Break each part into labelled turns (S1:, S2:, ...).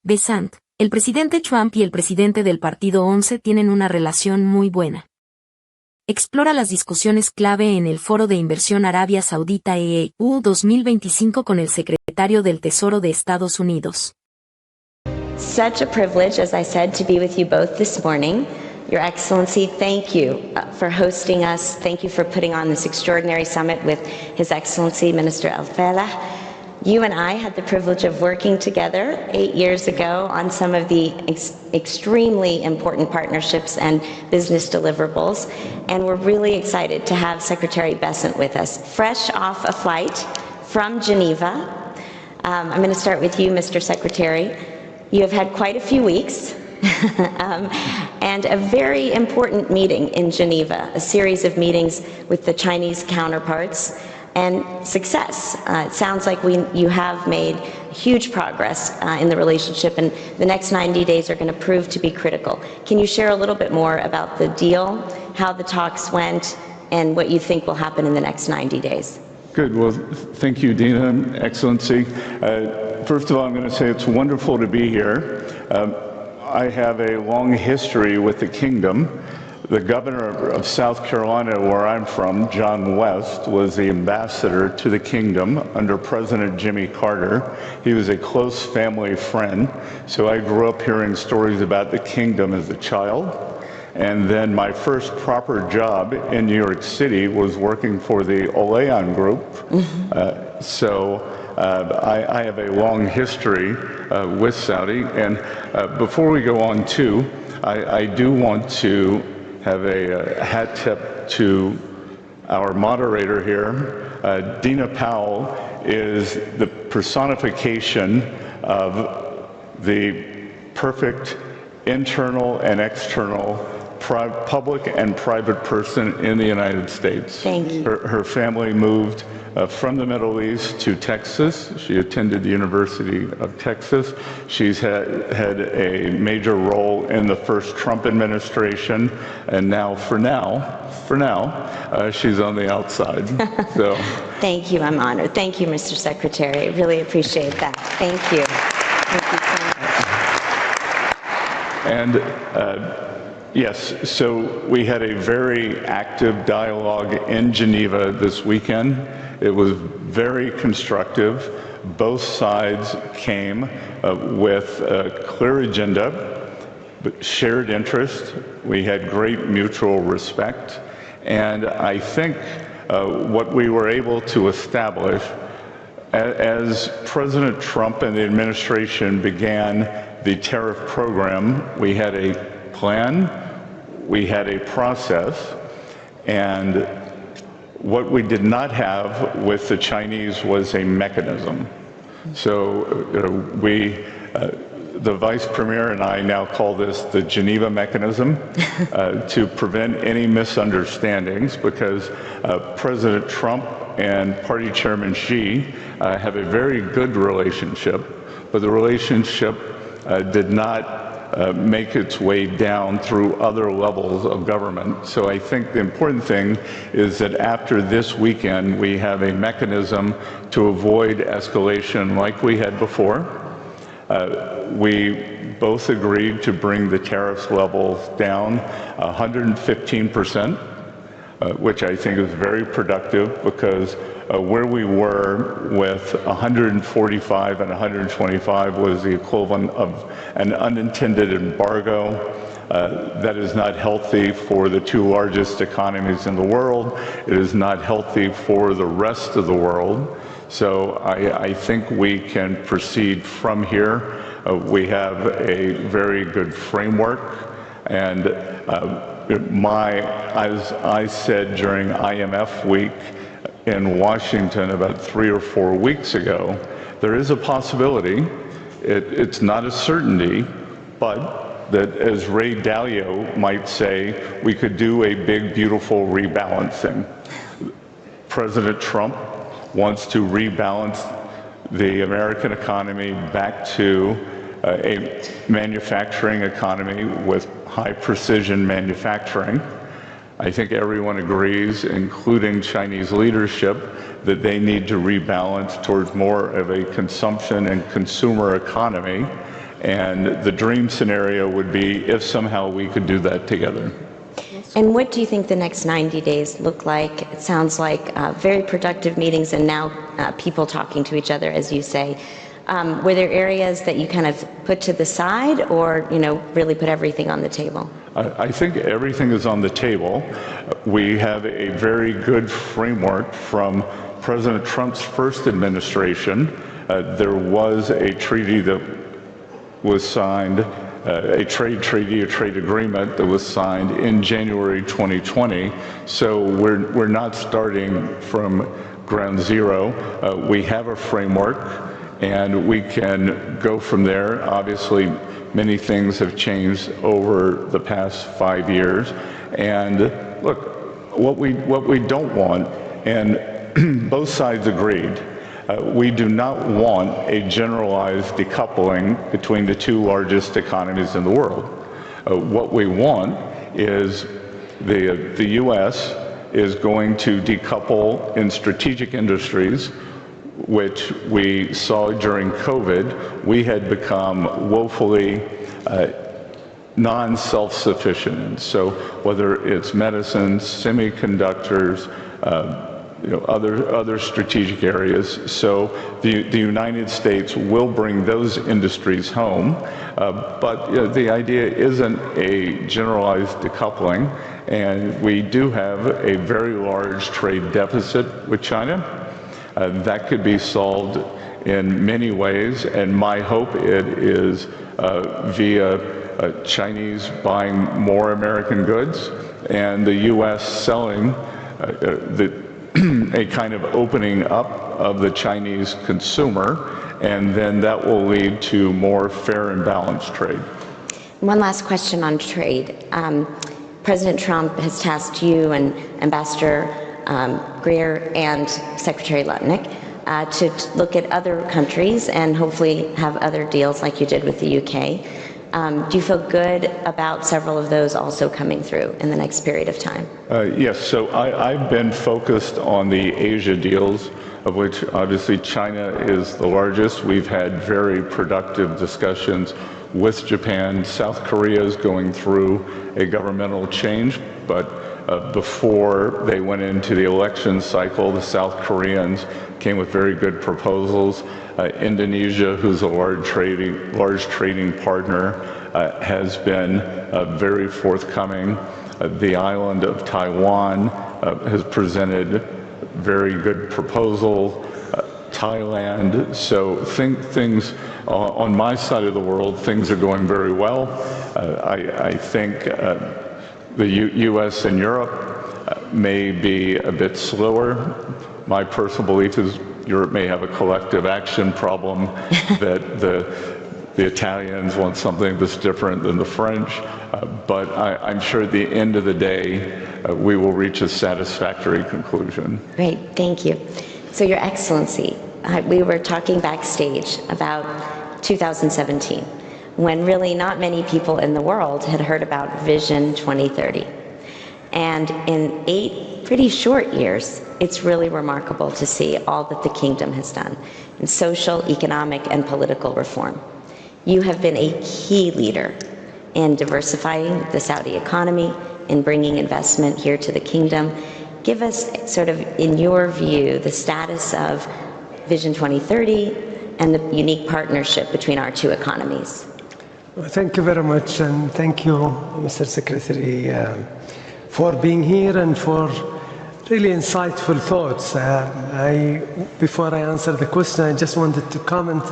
S1: Besant, el presidente Trump y el presidente del Partido XI tienen una relación muy buena. Explora las discusiones clave en el Foro de Inversión Arabia Saudita-EE 2025 con el Secretario del Tesoro de Estados Unidos.
S2: Such a privilege, as I said, to be with you both this morning. Your Excellency, thank you for hosting us. Thank you for putting on this extraordinary summit with His Excellency Minister Al-Falah. You and I had the privilege of working together 8 years ago on some of the extremely important partnerships and business deliverables, and we're really excited to have Secretary Besant with us, fresh off a flight from Geneva. I'm going to start with you, Mr. Secretary. You have had quite a few weeks and a very important meeting in Geneva, a series of meetings with the Chinese counterparts, and success. It sounds like you have made huge progress in the relationship, and the next 90 days are going to prove to be critical. Can you share a little bit more about the deal, how the talks went, and what you think will happen in the next 90 days?
S3: Good. Well, thank you, Dina, Excellency. First of all, I'm going to say it's wonderful to be here. I have a long history with the kingdom. The governor of South Carolina, where I'm from, John West, was the ambassador to the kingdom under President Jimmy Carter. He was a close family friend, so I grew up hearing stories about the kingdom as a child. And then my first proper job in New York City was working for the Oleon group. I have a long history with Saudi. And before we go on too, I do want to have a hat tip to our moderator here. Dina Powell is the personification of the perfect internal and external public and private person in the United States.
S2: Thank you.
S3: Her family moved from the Middle East to Texas. She attended the University of Texas. She's had a major role in the first Trump administration, and now, for now, she's on the outside. So.
S2: Thank you. I'm honored. Thank you, Mr. Secretary. I really appreciate that. Thank you. Thank you so much.
S3: And yes, so we had a very active dialogue in Geneva this weekend. It was very constructive. Both sides came with a clear agenda, but shared interest. We had great mutual respect. And I think what we were able to establish as President Trump and the administration began the tariff program, we had a plan, we had a process, and what we did not have with the Chinese was a mechanism. So the Vice Premier and I now call this the Geneva mechanism to prevent any misunderstandings, because President Trump and Party Chairman Xi have a very good relationship, but the relationship did not make its way down through other levels of government. So I think the important thing is that after this weekend, we have a mechanism to avoid escalation like we had before. We both agreed to bring the tariffs levels down 115%, which I think is very productive, because where we were with 145 and 125 was the equivalent of an unintended embargo. That is not healthy for the two largest economies in the world. It is not healthy for the rest of the world. So I think we can proceed from here. We have a very good framework, and as I said during IMF week in Washington about 3 or 4 weeks ago, there is a possibility, it's not a certainty, but that, as Ray Dalio might say, we could do a big, beautiful rebalancing. President Trump wants to rebalance the American economy back to a manufacturing economy with high precision manufacturing. I think everyone agrees, including Chinese leadership, that they need to rebalance towards more of a consumption and consumer economy. And the dream scenario would be if somehow we could do that together.
S2: And what do you think the next 90 days look like? It sounds like very productive meetings and now people talking to each other, as you say. Were there areas that you kind of put to the side or, really put everything on the table?
S3: I think everything is on the table. We have a very good framework from President Trump's first administration. There was a treaty that was signed, a trade treaty, a trade agreement that was signed in January 2020. So we're not starting from ground zero. We have a framework and we can go from there. Obviously, many things have changed over the past 5 years. And look, what we don't want, and both sides agreed, we do not want a generalized decoupling between the two largest economies in the world. What we want is the U.S. is going to decouple in strategic industries, which we saw during COVID. We had become woefully non-self-sufficient. So whether it's medicines, semiconductors, other strategic areas. So the United States will bring those industries home, but the idea isn't a generalized decoupling, and we do have a very large trade deficit with China. That could be solved in many ways, and my hope it is via Chinese buying more American goods and the U.S. selling a kind of opening up of the Chinese consumer, and then that will lead to more fair and balanced trade.
S2: One last question on trade. President Trump has tasked you and Ambassador Greer and Secretary Lutnick to look at other countries and hopefully have other deals like you did with the UK. Do you feel good about several of those also coming through in the next period of time?
S3: Yes, so I've been focused on the Asia deals, of which obviously China is the largest. We've had very productive discussions with Japan. South Korea is going through a governmental change, but before they went into the election cycle, the South Koreans came with very good proposals. Indonesia, who's a large trading partner, has been very forthcoming. The island of Taiwan has presented very good proposal. Thailand. So things on my side of the world, things are going very well. I think the U.S. and Europe may be a bit slower. My personal belief is Europe may have a collective action problem, that the Italians want something that's different than the French, but I'm sure at the end of the day, we will reach a satisfactory conclusion.
S2: Great, thank you. So Your Excellency, we were talking backstage about 2017, when really not many people in the world had heard about Vision 2030. And in 8 pretty short years, it's really remarkable to see all that the kingdom has done in social, economic, and political reform. You have been a key leader in diversifying the Saudi economy, in bringing investment here to the kingdom. Give us sort of, in your view, the status of Vision 2030 and the unique partnership between our two economies.
S4: Well, thank you very much, and thank you, Mr. Secretary, for being here and for really insightful thoughts. Before I answer the question, I just wanted to comment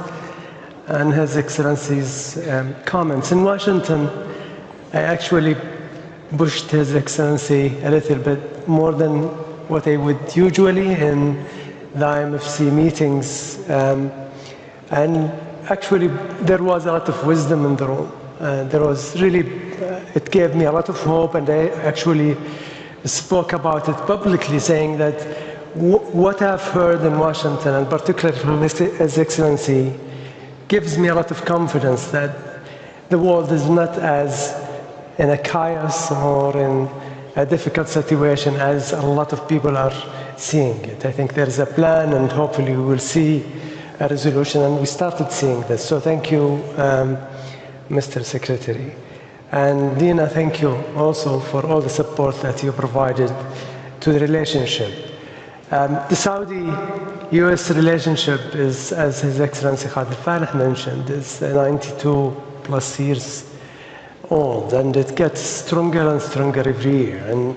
S4: on His Excellency's comments. In Washington, I actually pushed His Excellency a little bit more than what I would usually in the IMFC meetings. And actually, there was a lot of wisdom in the room. There was really, it gave me a lot of hope, and I actually spoke about it publicly, saying that what I've heard in Washington, and particularly from His Excellency, gives me a lot of confidence that the world is not as in a chaos or in a difficult situation as a lot of people are seeing it. I think there is a plan, and hopefully we will see a resolution, and we started seeing this. So thank you, Mr. Secretary. And Dina, thank you also for all the support that you provided to the relationship. The Saudi-US relationship is, as His Excellency Khalid Farah mentioned, is 92 plus years old, and it gets stronger and stronger every year. And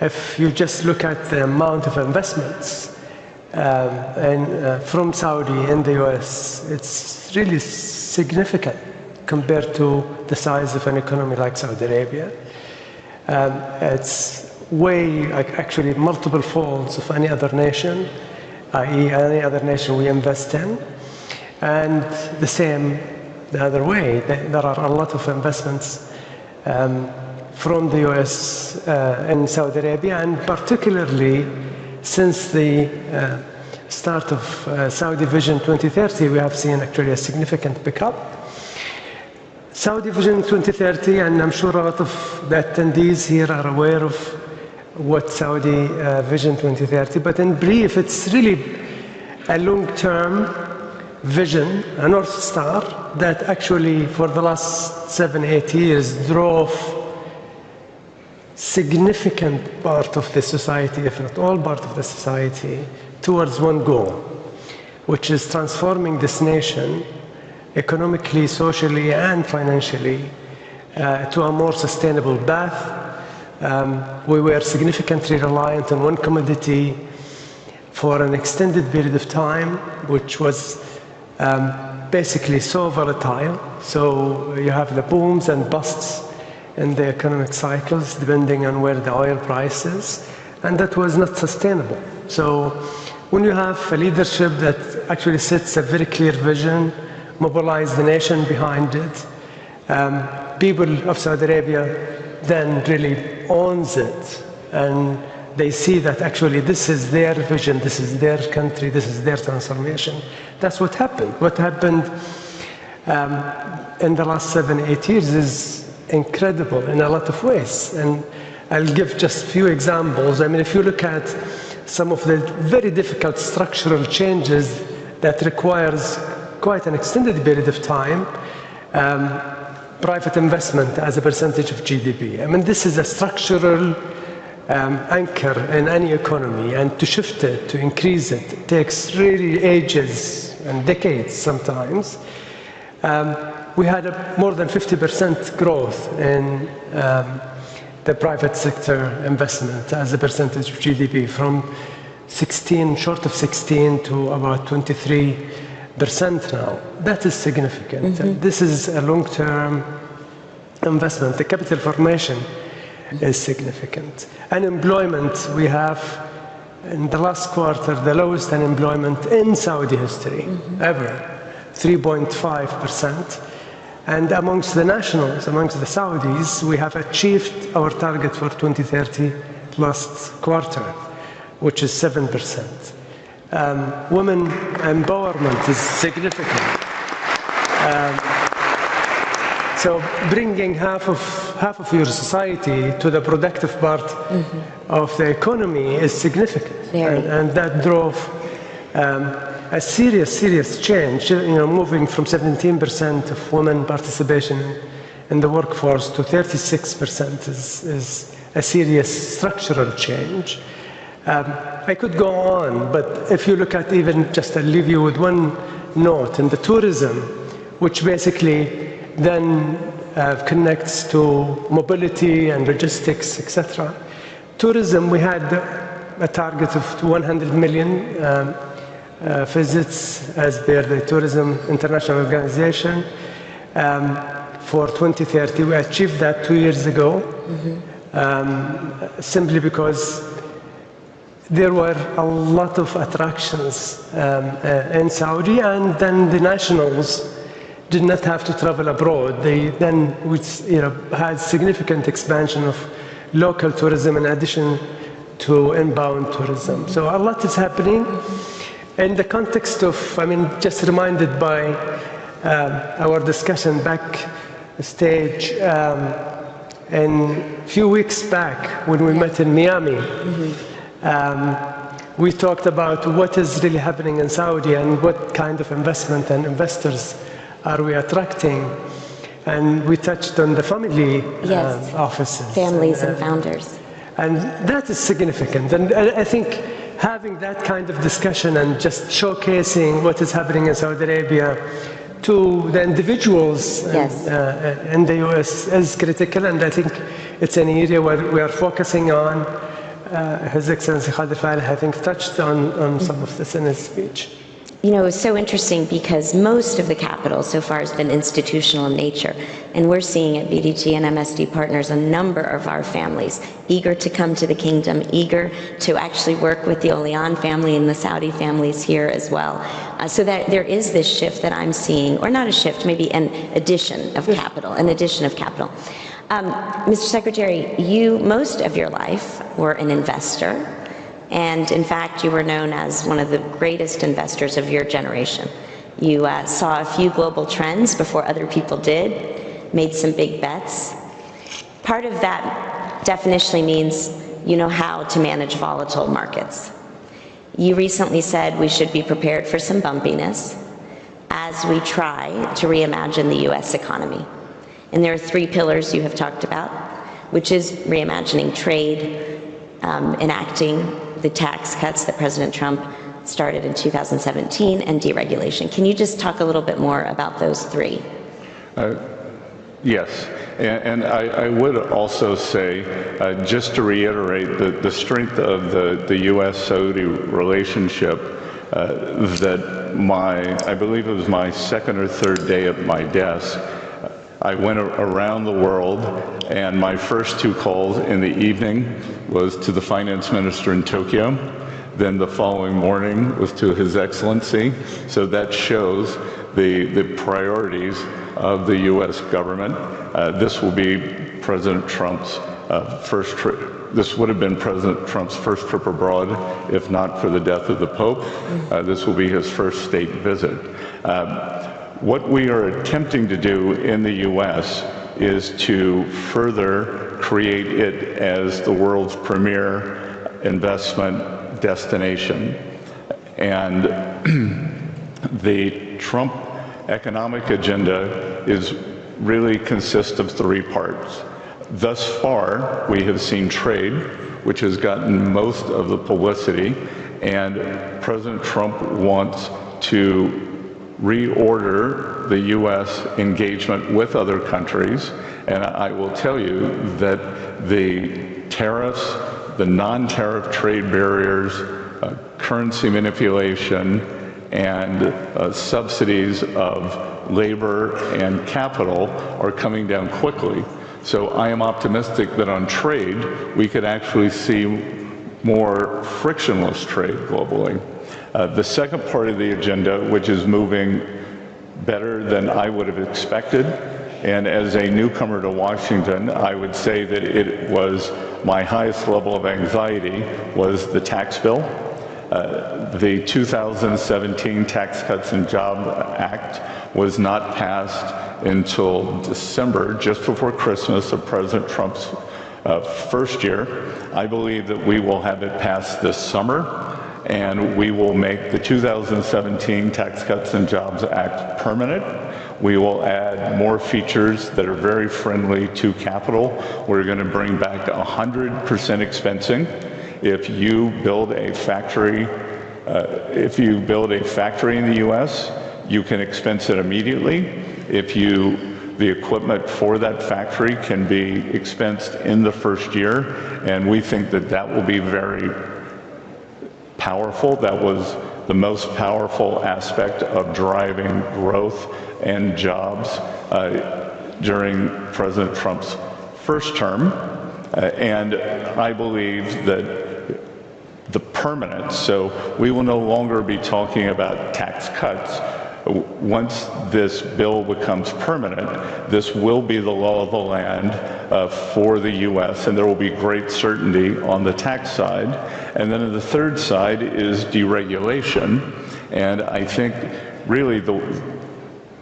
S4: if you just look at the amount of investments from Saudi in the US, it's really significant compared to the size of an economy like Saudi Arabia. It's way, actually multiple folds of any other nation, i.e. any other nation we invest in. And the same the other way. There are a lot of investments from the US in Saudi Arabia, and particularly since the start of Saudi Vision 2030, we have seen actually a significant pickup. Saudi Vision 2030, and I'm sure a lot of the attendees here are aware of what Saudi Vision 2030, but in brief, it's really a long-term vision, a North Star, that actually for the last 7-8 years drove significant part of the society, if not all part of the society, towards one goal, which is transforming this nation economically, socially, and financially to a more sustainable path. We were significantly reliant on one commodity for an extended period of time, which was basically so volatile. So you have the booms and busts in the economic cycles depending on where the oil price is, and that was not sustainable. So when you have a leadership that actually sets a very clear vision, mobilize the nation behind it, people of Saudi Arabia then really owns it, and they see that actually this is their vision, this is their country, this is their transformation. That's what happened. What happened in the last 7-8 years is incredible in a lot of ways. And I'll give just a few examples. I mean, if you look at some of the very difficult structural changes that requires quite an extended period of time, private investment as a percentage of GDP. I mean, this is a structural anchor in any economy, and to shift it, to increase it, takes really ages and decades sometimes. We had more than 50% growth in the private sector investment as a percentage of GDP, from 16, short of 16 to about 23% now. That is significant. Mm-hmm. This is a long-term investment. The capital formation is significant. Unemployment, we have in the last quarter the lowest unemployment in Saudi history ever, 3.5%. And amongst the nationals, amongst the Saudis, we have achieved our target for 2030 last quarter, which is 7%. Women empowerment is significant. So bringing half of your society to the productive part of the economy is significant, and that drove a serious change. You know, moving from 17% of women participation in the workforce to 36% is a serious structural change. I could go on, but if you look at even just, I'll leave you with one note in the tourism, which basically then connects to mobility and logistics, etc. Tourism, we had a target of 100 million visits as per the Tourism International Organization for 2030. We achieved that 2 years ago, simply because there were a lot of attractions in Saudi, and then the nationals did not have to travel abroad. They then had significant expansion of local tourism in addition to inbound tourism. So a lot is happening in the context of, I mean, just reminded by our discussion backstage a few weeks back when we met in Miami. we talked about what is really happening in Saudi and what kind of investment and investors are we attracting. And we touched on the family
S2: Yes.
S4: offices.
S2: Families and founders.
S4: And that is significant. And I think having that kind of discussion and just showcasing what is happening in Saudi Arabia to the individuals
S2: Yes.
S4: in the US is critical. And I think it's an area where we are focusing on. His Excellency Khalid Farah, I think, touched on some of this in his speech.
S2: You know, it's so interesting because most of the capital so far has been institutional in nature. And we're seeing at BDG and MSD Partners a number of our families eager to come to the kingdom, eager to actually work with the Oleon family and the Saudi families here as well. So that there is this shift that I'm seeing, or not a shift, maybe an addition of capital, Mr. Secretary, you, most of your life, were an investor. And in fact, you were known as one of the greatest investors of your generation. You saw a few global trends before other people did, made some big bets. Part of that definitionally means you know how to manage volatile markets. You recently said we should be prepared for some bumpiness as we try to reimagine the US economy. And there are three pillars you have talked about, which is reimagining trade, enacting the tax cuts that President Trump started in 2017, and deregulation. Can you just talk a little bit more about those three?
S3: Yes, and I would also say, just to reiterate, the strength of the U.S.-Saudi relationship, that I believe it was my second or third day at my desk, I went around the world, and my first two calls in the evening was to the finance minister in Tokyo. Then the following morning was to His Excellency. So that shows the priorities of the U.S. government. This will be President Trump's first trip. This would have been President Trump's first trip abroad, if not for the death of the Pope. This will be his first state visit. What we are attempting to do in the U.S. is to further create it as the world's premier investment destination. And the Trump economic agenda really consists of three parts. Thus far, we have seen trade, which has gotten most of the publicity, and President Trump wants to reorder the U.S. engagement with other countries. And I will tell you that the tariffs, the non-tariff trade barriers, currency manipulation, and subsidies of labor and capital are coming down quickly. So I am optimistic that on trade, we could actually see more frictionless trade globally. The second part of the agenda, which is moving better than I would have expected, and as a newcomer to Washington, I would say that it was my highest level of anxiety, was the tax bill. The 2017 Tax Cuts and Jobs Act was not passed until December, just before Christmas of President Trump's first year. I believe that we will have it passed this summer, and we will make the 2017 Tax Cuts and Jobs Act permanent. We will add more features that are very friendly to capital. We're going to bring back 100% expensing. If you build a factory, in the U.S., you can expense it immediately. The equipment for that factory can be expensed in the first year, and we think that that will be very powerful. That was the most powerful aspect of driving growth and jobs during President Trump's first term. And I believe that the permanence, so we will no longer be talking about tax cuts. Once this bill becomes permanent, this will be the law of the land for the U.S., and there will be great certainty on the tax side. And then the third side is deregulation. And I think really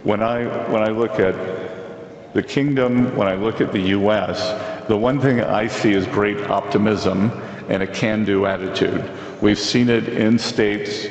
S3: when I look at the kingdom, when I look at the U.S., The one thing I see is great optimism and a can-do attitude. We've seen it in states,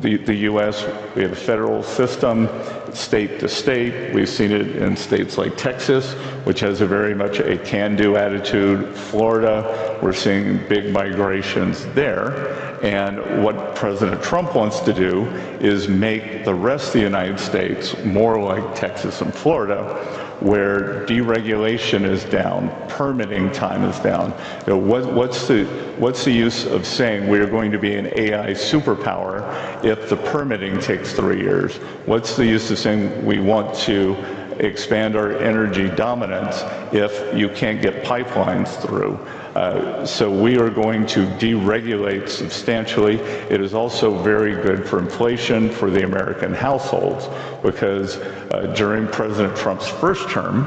S3: the U.S., we have a federal system, state to state. We've seen it in states like Texas, which has a very much a can-do attitude. Florida, we're seeing big migrations there. And what President Trump wants to do is make the rest of the United States more like Texas and Florida, where deregulation is down, permitting time is down. You know, what's the use of saying we're going to be an AI superpower if the permitting takes 3 years? What's the use of saying we want to expand our energy dominance if you can't get pipelines through? So we are going to deregulate substantially. It is also very good for inflation for the American households, because during President Trump's first term,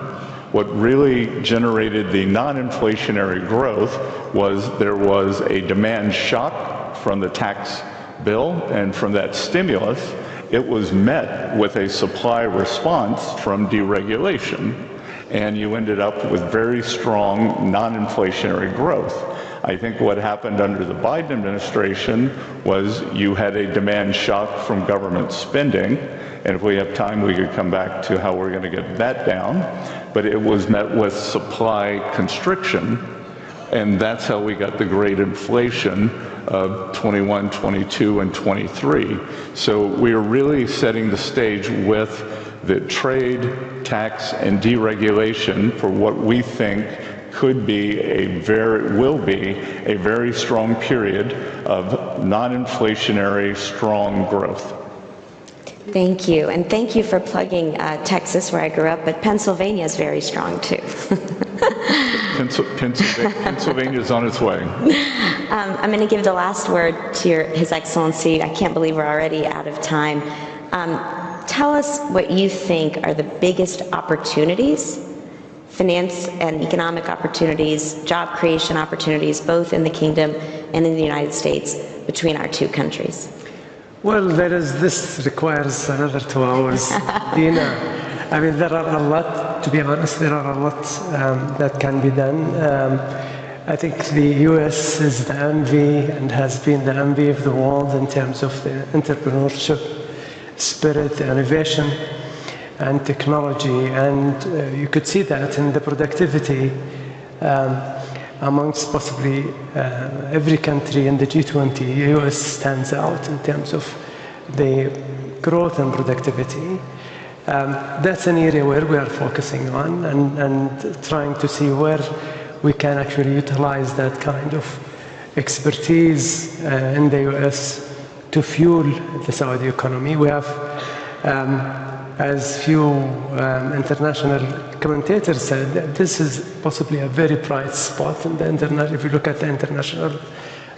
S3: what really generated the non-inflationary growth was there was a demand shock from the tax bill, and from that stimulus, it was met with a supply response from deregulation. And you ended up with very strong non-inflationary growth. I think what happened under the Biden administration was you had a demand shock from government spending, and if we have time we could come back to how we're going to get that down, but it was met with supply constriction, and that's how we got the great inflation of 21, 22, and 23. So we are really setting the stage with the trade, tax, and deregulation for what we think will be a very strong period of non-inflationary strong growth.
S2: Thank you, and thank you for plugging Texas, where I grew up, but Pennsylvania is very strong too.
S3: Pennsylvania is on its way.
S2: I'm going to give the last word to His Excellency. I can't believe we're already out of time. Tell us what you think are the biggest opportunities, finance and economic opportunities, job creation opportunities, both in the Kingdom and in the United States, between our two countries.
S4: Well, this requires another 2 hours, Dina. I mean, there are a lot, to be honest, there are a lot that can be done. I think the US is the envy and has been the envy of the world in terms of the entrepreneurship spirit, innovation, and technology, and you could see that in the productivity amongst possibly every country in the G20. US stands out in terms of the growth and productivity. That's an area where we are focusing on and trying to see where we can actually utilize that kind of expertise in the US to fuel the Saudi economy. We have, as few international commentators said, that this is possibly a very bright spot in the international. If you look at the international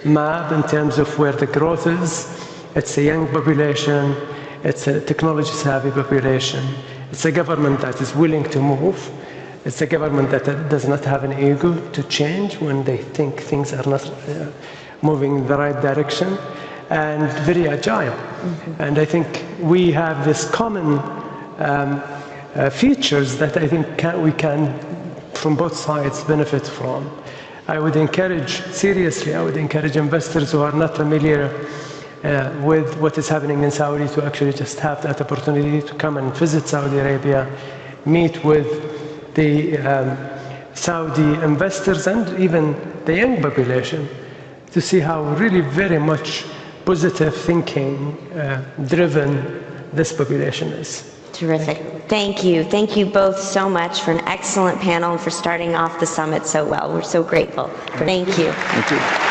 S4: map in terms of where the growth is, it's a young population, it's a technology-savvy population, it's a government that is willing to move, it's a government that does not have an ego to change when they think things are not moving in the right direction, and very agile. And I think we have this common features that I think we can, from both sides, benefit from. I would encourage, seriously, I would encourage investors who are not familiar with what is happening in Saudi to actually just have that opportunity to come and visit Saudi Arabia, meet with the Saudi investors and even the young population, to see how really very much positive thinking driven this population is.
S2: Terrific. Thank you. Thank you both so much for an excellent panel and for starting off the summit so well. We're so grateful. Thank you.
S3: Thank you.